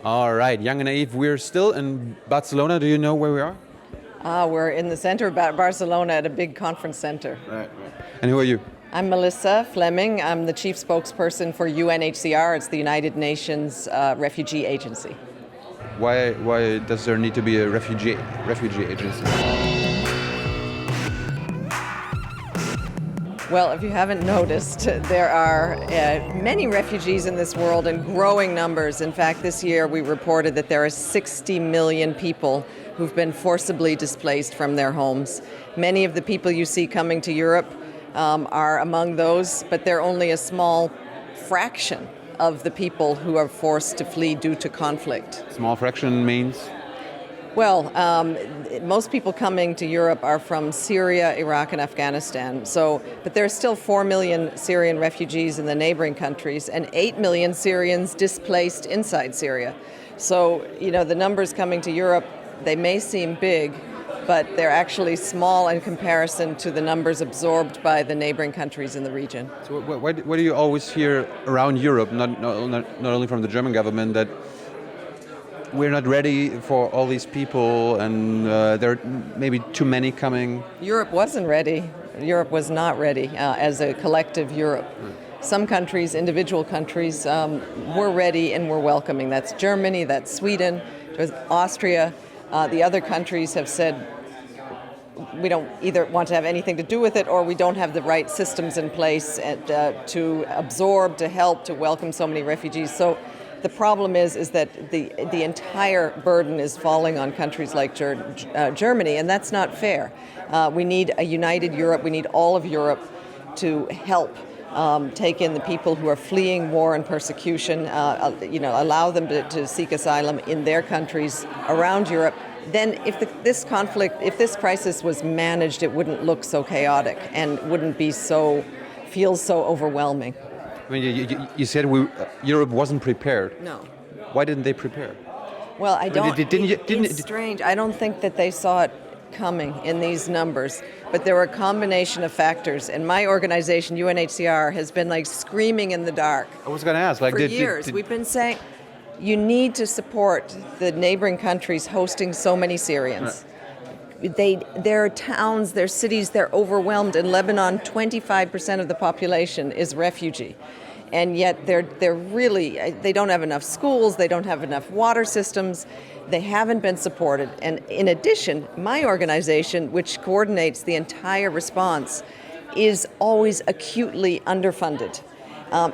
All right, Jung Naiv, we're still in Barcelona. Do you know where we are? We're in the center of Barcelona at a big conference center. Right. And who are you? I'm Melissa Fleming. I'm the chief spokesperson for UNHCR. It's the United Nations Refugee Agency. Why does there need to be a refugee agency? Well, if you haven't noticed, there are many refugees in this world in growing numbers. In fact, this year we reported that there are 60 million people who've been forcibly displaced from their homes. Many of the people you see coming to Europe are among those, but they're only a small fraction of the people who are forced to flee due to conflict. Small fraction means? Well, most people coming to Europe are from Syria, Iraq, and Afghanistan. But there are still 4 million Syrian refugees in the neighboring countries and 8 million Syrians displaced inside Syria. So, the numbers coming to Europe, they may seem big, but they're actually small in comparison to the numbers absorbed by the neighboring countries in the region. So why do you always hear around Europe, not only from the German government, that we're not ready for all these people and there are maybe too many coming? Europe wasn't ready. Europe was not ready as a collective Europe. Some countries, individual countries, were ready and were welcoming. That's Germany, that's Sweden, there's Austria. The other countries have said we don't either want to have anything to do with it or we don't have the right systems in place to absorb, to help, to welcome so many refugees. So the problem is that the entire burden is falling on countries like Germany, and that's not fair. We need a united Europe. We need all of Europe to help take in the people who are fleeing war and persecution, allow them to seek asylum in their countries around Europe. Then if this crisis was managed, it wouldn't look so chaotic and wouldn't feel so overwhelming. I mean, you said Europe wasn't prepared. No. Why didn't they prepare? Well, It's strange. I don't think that they saw it coming in these numbers, but there were a combination of factors. And my organization, UNHCR, has been screaming in the dark. I was going to ask, for years. We've been saying, you need to support the neighboring countries hosting so many Syrians. Their towns, their cities, they're overwhelmed. In Lebanon, 25% of the population is refugee. And yet they don't have enough schools, they don't have enough water systems, they haven't been supported. And in addition, my organization, which coordinates the entire response, is always acutely underfunded,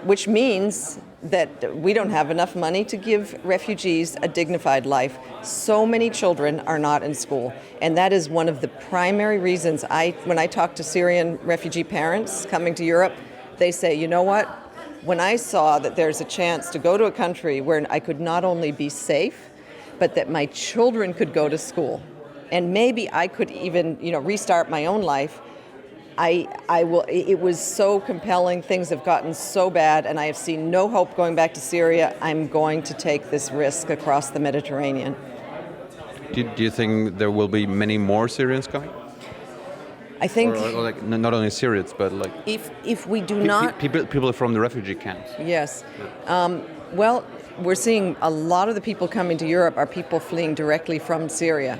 which means that we don't have enough money to give refugees a dignified life. So many children are not in school. And that is one of the primary reasons when I talk to Syrian refugee parents coming to Europe, they say, you know what? When I saw that there's a chance to go to a country where I could not only be safe, but that my children could go to school, and maybe I could even, restart my own life, it was so compelling. Things have gotten so bad, and I have seen no hope going back to Syria. I'm going to take this risk across the Mediterranean. Do you think there will be many more Syrians coming? I think, or not only Syrians, but if we do not people from the refugee camps. Yes, well, we're seeing a lot of the people coming to Europe are people fleeing directly from Syria.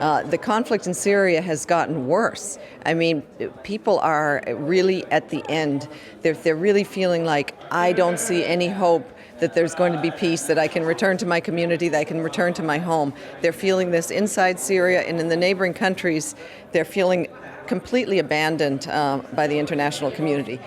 The conflict in Syria has gotten worse. I mean, people are really at the end. They're really feeling like, I don't see any hope that there's going to be peace, that I can return to my community, that I can return to my home. They're feeling this inside Syria, and in the neighboring countries, they're feeling completely abandoned by the international community.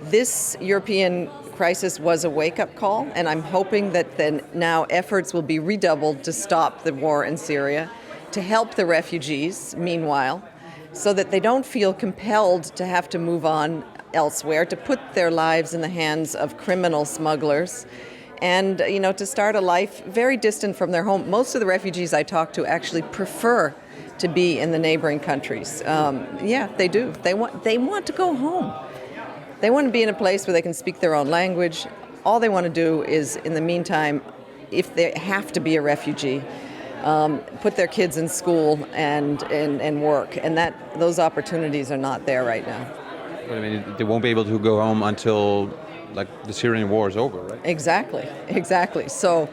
This European crisis was a wake-up call, and I'm hoping that then now efforts will be redoubled to stop the war in Syria, to help the refugees, meanwhile, so that they don't feel compelled to have to move on elsewhere, to put their lives in the hands of criminal smugglers, and to start a life very distant from their home. Most of the refugees I talk to actually prefer to be in the neighboring countries. They do. They want to go home. They want to be in a place where they can speak their own language. All they want to do is, in the meantime, if they have to be a refugee, put their kids in school and work, and those opportunities are not there right now. But I mean, they won't be able to go home until the Syrian war is over, right? Exactly. So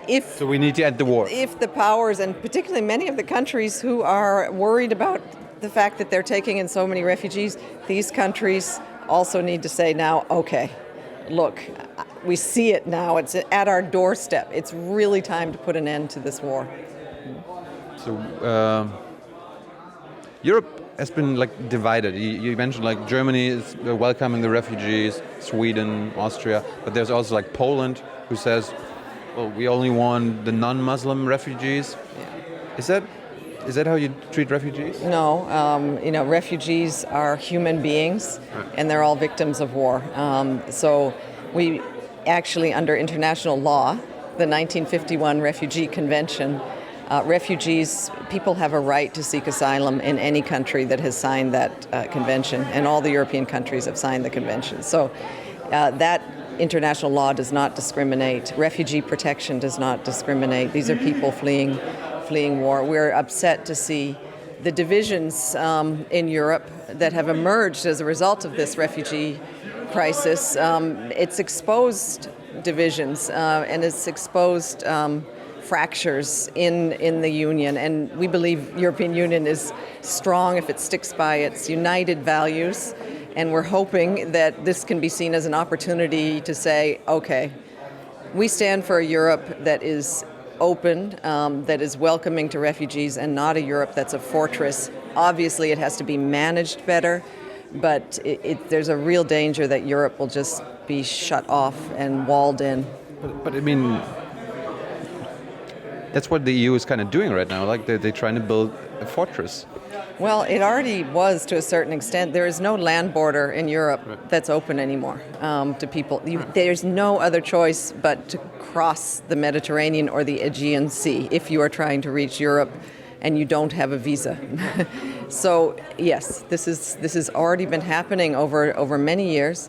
if So we need to end the war. if the powers, and particularly many of the countries who are worried about the fact that they're taking in so many refugees, these countries also need to say now, okay, look, we see it now. It's at our doorstep. It's really time to put an end to this war. So Europe has been like divided. You mentioned like Germany is welcoming the refugees, Sweden, Austria, but there's also like Poland who says, well, we only want the non-Muslim refugees. Yeah. Is that how you treat refugees? No, refugees are human beings, and they're all victims of war. So we actually, under international law, the 1951 Refugee Convention, people have a right to seek asylum in any country that has signed that convention, and all the European countries have signed the convention. So that international law does not discriminate. Refugee protection does not discriminate. These are people fleeing war. We're upset to see the divisions in Europe that have emerged as a result of this refugee crisis. It's exposed divisions and it's exposed fractures in the Union. And we believe European Union is strong if it sticks by its united values. And we're hoping that this can be seen as an opportunity to say, okay, we stand for a Europe that is open, that is welcoming to refugees, and not a Europe that's a fortress. Obviously, it has to be managed better, but there's a real danger that Europe will just be shut off and walled in. But I mean, that's what the EU is kind of doing right now. Like they're trying to build a fortress. Well, it already was to a certain extent. There is no land border in Europe that's open anymore to people. There's no other choice but to cross the Mediterranean or the Aegean Sea if you are trying to reach Europe and you don't have a visa. So yes, this has already been happening over many years.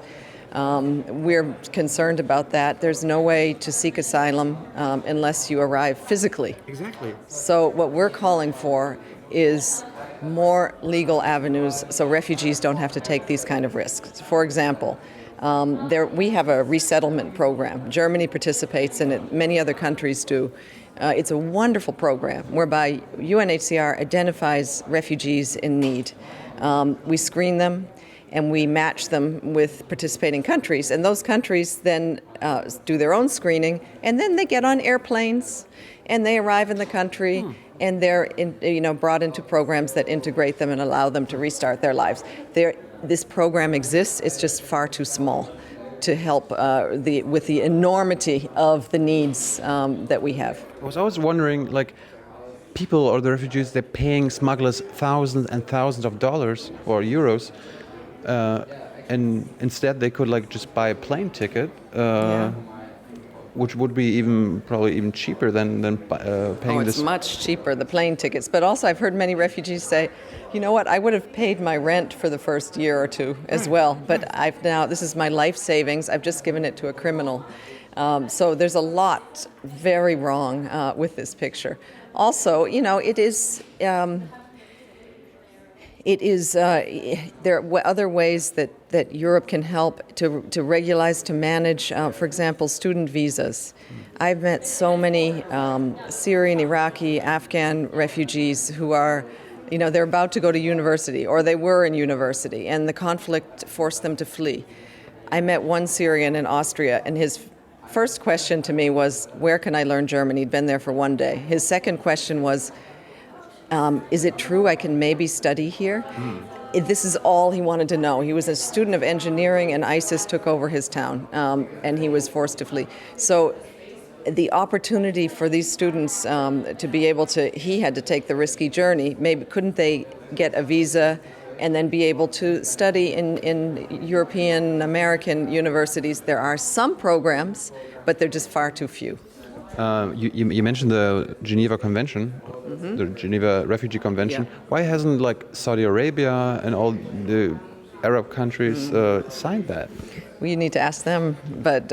We're concerned about that. There's no way to seek asylum unless you arrive physically. Exactly. So what we're calling for is more legal avenues so refugees don't have to take these kind of risks. For example, we have a resettlement program. Germany participates in it. Many other countries do. It's a wonderful program whereby UNHCR identifies refugees in need. We screen them and we match them with participating countries. And those countries then do their own screening, and then they get on airplanes and they arrive in the country. And they're brought into programs that integrate them and allow them to restart their lives. This program exists. It's just far too small to help with the enormity of the needs that we have. I was always wondering, like, people or the refugees, they're paying smugglers thousands and thousands of dollars or euros, and instead they could like just buy a plane ticket. Which would be probably even cheaper than paying this. It's much cheaper, the plane tickets. But also I've heard many refugees say, you know what, I would have paid my rent for the first year or two as well. But this is my life savings. I've just given it to a criminal. So there's a lot very wrong with this picture. Also, there are other ways that Europe can help to regularize, to manage, for example, student visas. I've met so many Syrian, Iraqi, Afghan refugees who are, they're about to go to university, or they were in university, and the conflict forced them to flee. I met one Syrian in Austria, and his first question to me was, where can I learn German? He'd been there for one day. His second question was, is it true I can maybe study here? This is all he wanted to know. He was a student of engineering, and ISIS took over his town, and he was forced to flee. So the opportunity for these students to be able to, he had to take the risky journey. Maybe couldn't they get a visa and then be able to study in European, American universities? There are some programs, but they're just far too few. You mentioned the Geneva Convention, the Geneva Refugee Convention. Yeah. Why hasn't Saudi Arabia and all the Arab countries signed that? Well, you need to ask them. But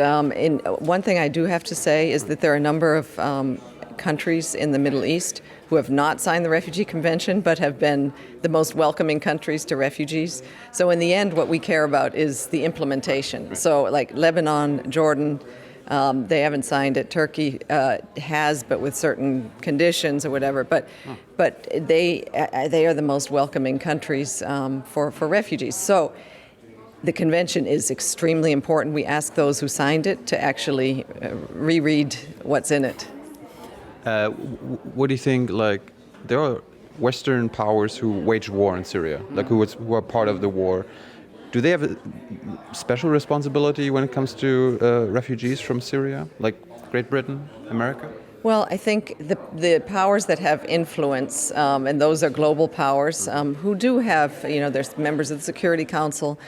one thing I do have to say is that there are a number of countries in the Middle East who have not signed the Refugee Convention but have been the most welcoming countries to refugees. So in the end, what we care about is the implementation. So like Lebanon, Jordan, They haven't signed it. Turkey has, but with certain conditions or whatever. But they are the most welcoming countries for refugees. So the convention is extremely important. We ask those who signed it to actually reread what's in it. What do you think? Like, there are Western powers who waged war in Syria, like who are part of the war. Do they have a special responsibility when it comes to refugees from Syria, like Great Britain, America? Well, I think the powers that have influence, and those are global powers, who do have, there's members of the Security Council.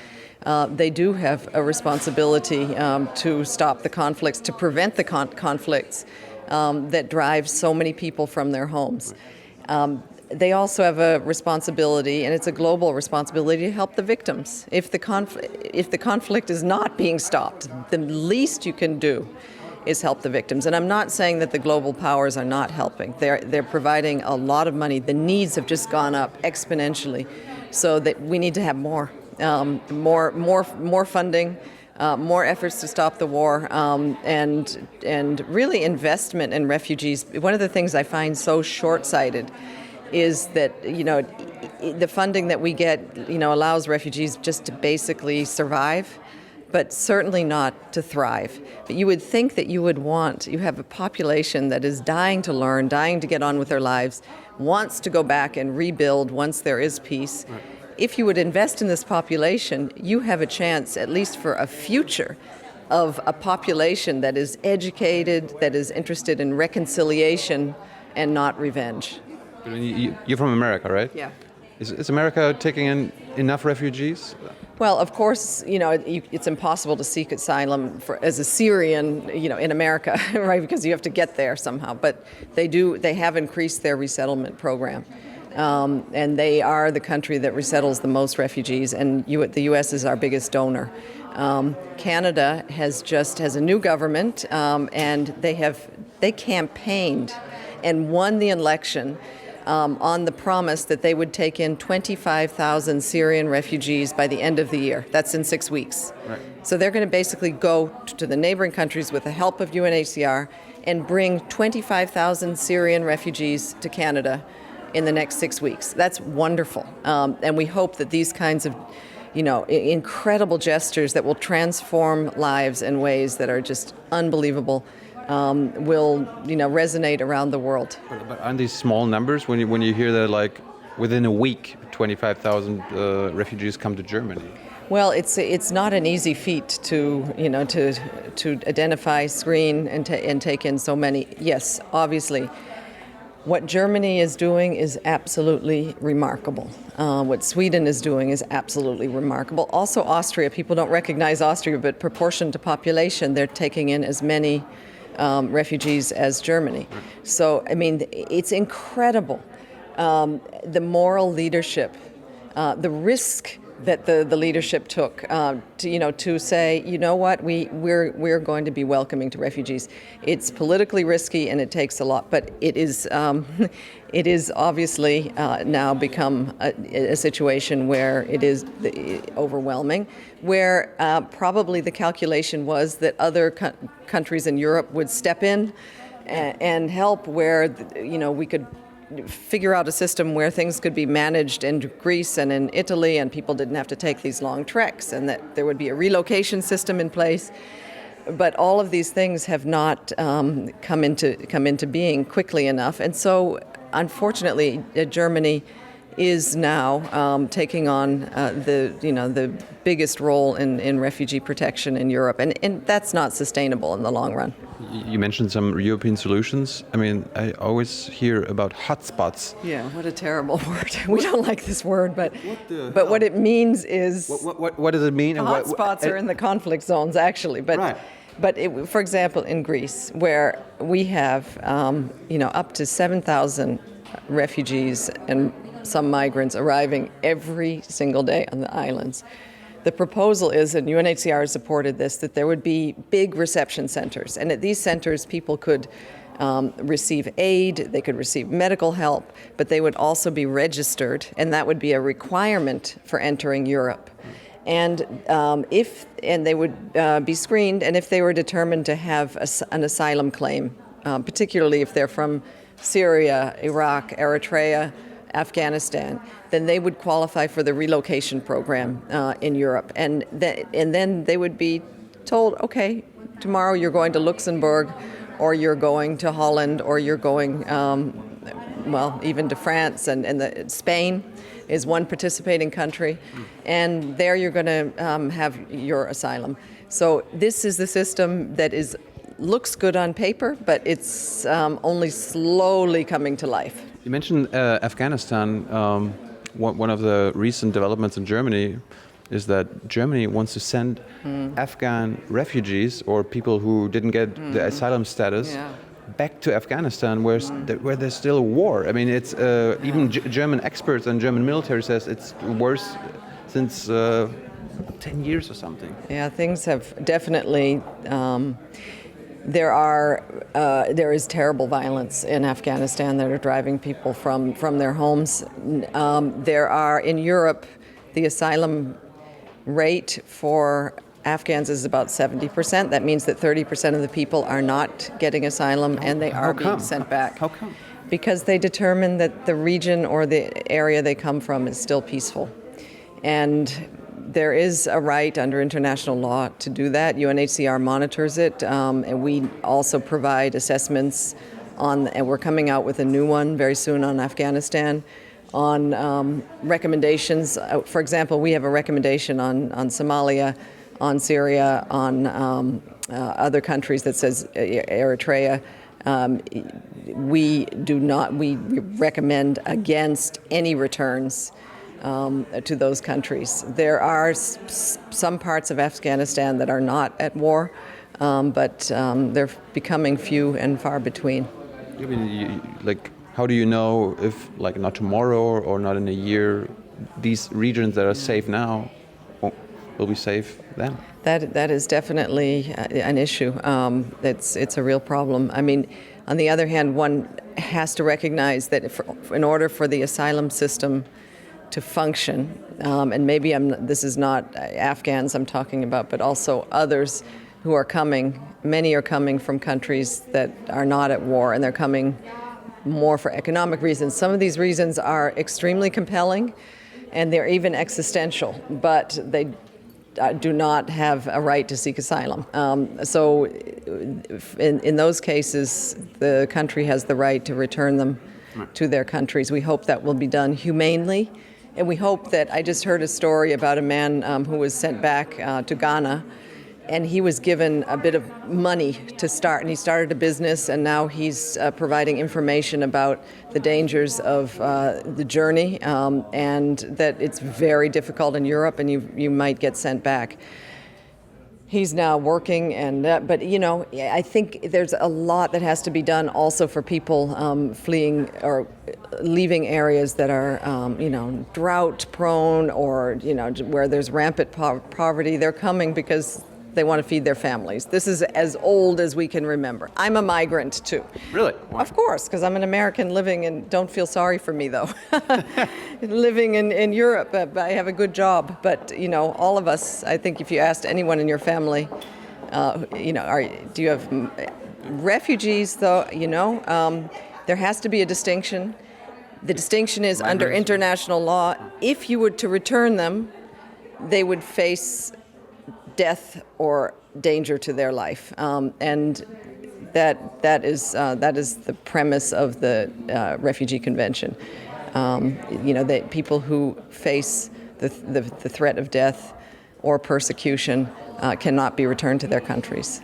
They do have a responsibility to stop the conflicts, to prevent the conflicts that drive so many people from their homes. They also have a responsibility, and it's a global responsibility, to help the victims. If the conflict is not being stopped, the least you can do is help the victims. And I'm not saying that the global powers are not helping. They're providing a lot of money. The needs have just gone up exponentially, so that we need to have more funding, more efforts to stop the war, and really investment in refugees. One of the things I find so short-sighted is that the funding that we get allows refugees just to basically survive, but certainly not to thrive. But you would think that you have a population that is dying to learn, dying to get on with their lives, wants to go back and rebuild once there is peace. Right. If you would invest in this population, you have a chance, at least for a future, of a population that is educated, that is interested in reconciliation and not revenge. You're from America, right? Yeah. Is America taking in enough refugees? Well, of course, it's impossible to seek asylum as a Syrian, in America, right? Because you have to get there somehow. But they have increased their resettlement program. And they are the country that resettles the most refugees, and the U.S. is our biggest donor. Canada has a new government, and they campaigned and won the election on the promise that they would take in 25,000 Syrian refugees by the end of the year. That's in 6 weeks. Right. So they're going to basically go to the neighboring countries with the help of UNHCR and bring 25,000 Syrian refugees to Canada in the next 6 weeks. That's wonderful. And we hope that these kinds of incredible gestures that will transform lives in ways that are just unbelievable will resonate around the world. But aren't these small numbers when you hear that, like, within a week 25,000 refugees come to Germany? Well, it's not an easy feat to identify, screen, and take in so many. Yes, obviously. What Germany is doing is absolutely remarkable. What Sweden is doing is absolutely remarkable. Also Austria, people don't recognize Austria, but proportion to population, they're taking in as many refugees as Germany. So, it's incredible. The moral leadership, the risk that the leadership took to say, what, we're going to be welcoming to refugees. It's politically risky and it takes a lot, but it is obviously now become a situation where it is overwhelming, where probably the calculation was that other countries in Europe would step in and help, where we could figure out a system where things could be managed in Greece and in Italy, and people didn't have to take these long treks, and that there would be a relocation system in place. But all of these things have not come into being quickly enough, and so unfortunately, Germany is now taking on the biggest role in refugee protection in Europe, and that's not sustainable in the long run. You mentioned some European solutions. I always hear about hotspots. Yeah, what a terrible word. We don't like this word, but what it means is... What does it mean? Hotspots are in the conflict zones, actually. But, right. But for example, in Greece, where we have up to 7,000 refugees and some migrants arriving every single day on the islands. The proposal is, and UNHCR has supported this, that there would be big reception centers. And at these centers, people could receive aid, they could receive medical help, but they would also be registered, and that would be a requirement for entering Europe. And they would be screened, and if they were determined to have an asylum claim, particularly if they're from Syria, Iraq, Eritrea, Afghanistan, then they would qualify for the relocation program in Europe. And then they would be told, okay, tomorrow you're going to Luxembourg, or you're going to Holland, or you're going, even to France, and Spain is one participating country, and there you're going to have your asylum. So this is the system that looks good on paper, but it's only slowly coming to life. You mentioned Afghanistan. One of the recent developments in Germany is that Germany wants to send Afghan refugees or people who didn't get the asylum status back to Afghanistan, where there's still a war. I mean, it's even German experts and German military says it's worse since 10 years or something. Yeah, things have definitely. There is terrible violence in Afghanistan that are driving people from their homes. There are in Europe, the asylum rate for Afghans is about 70%. That means that 30% of the people are not getting asylum, and they are being sent back. How come? Because they determine that the region or the area they come from is still peaceful. And there is a right under international law to do that. UNHCR monitors it, and we also provide assessments and we're coming out with a new one very soon on Afghanistan, on recommendations. For example, we have a recommendation on Somalia, on Syria, on other countries that says Eritrea. We recommend against any returns to those countries. There are some parts of Afghanistan that are not at war, but they're becoming few and far between. I mean, how do you know if, not tomorrow or not in a year, these regions that are safe now will be safe then? That is definitely an issue. It's a real problem. I mean, on the other hand, one has to recognize that in order for the asylum system to function, and maybe this is not Afghans I'm talking about, but also others who are coming. Many are coming from countries that are not at war, and they're coming more for economic reasons. Some of these reasons are extremely compelling, and they're even existential, but they do not have a right to seek asylum. So in those cases, the country has the right to return them to their countries. We hope that will be done humanely. And we hope that, I just heard a story about a man who was sent back to Ghana, and he was given a bit of money to start, and he started a business, and now he's providing information about the dangers of the journey, and that it's very difficult in Europe, and you might get sent back. He's now working, but I think there's a lot that has to be done also for people fleeing or leaving areas that are, drought prone, or where there's rampant poverty. They're coming because they want to feed their families. This is as old as we can remember. I'm a migrant too. Really? Why? Of course, because I'm an American living, and don't feel sorry for me though. Living in Europe, I have a good job. But all of us, I think, if you asked anyone in your family, do you have refugees? Though there has to be a distinction. The distinction is under international law. If you were to return them, they would face death or danger to their life, and that is the premise of the Refugee Convention. That people who face the threat of death or persecution cannot be returned to their countries.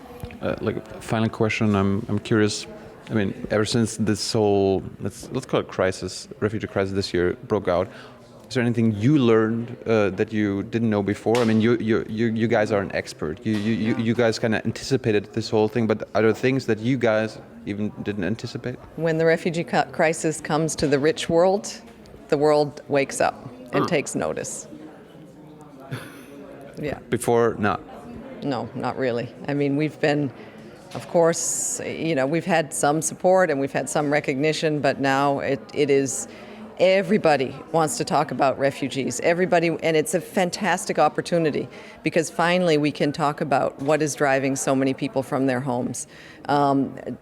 Final question. I'm curious. I mean, ever since this whole let's call it crisis, refugee crisis this year broke out, is there anything you learned that you didn't know before? I mean, you guys are an expert. You guys kind of anticipated this whole thing, but are there things that you guys even didn't anticipate? When the refugee crisis comes to the rich world, the world wakes up and takes notice. Yeah. Before, not? No, not really. I mean, we've been, of course, we've had some support and we've had some recognition, but now it is Everybody wants to talk about refugees. Everybody, and it's a fantastic opportunity because finally we can talk about what is driving so many people from their homes.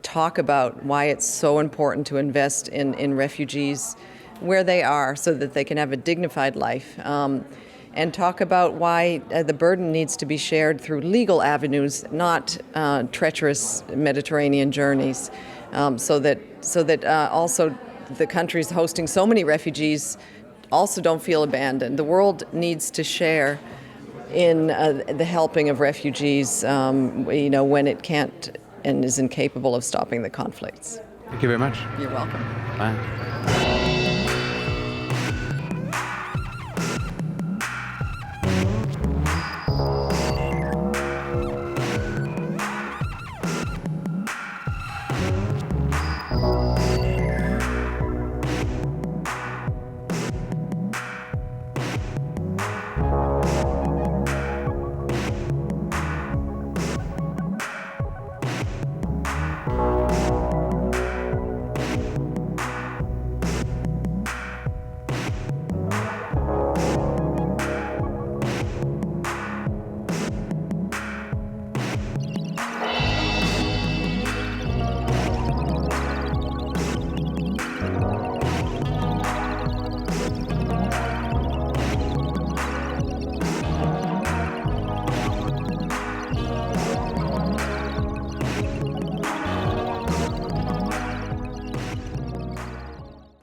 Talk about why it's so important to invest in refugees where they are so that they can have a dignified life. And talk about why the burden needs to be shared through legal avenues, not treacherous Mediterranean journeys, so that also the countries hosting so many refugees also don't feel abandoned. The world needs to share in the helping of refugees, when it can't and is incapable of stopping the conflicts. Thank you very much. You're welcome. Bye.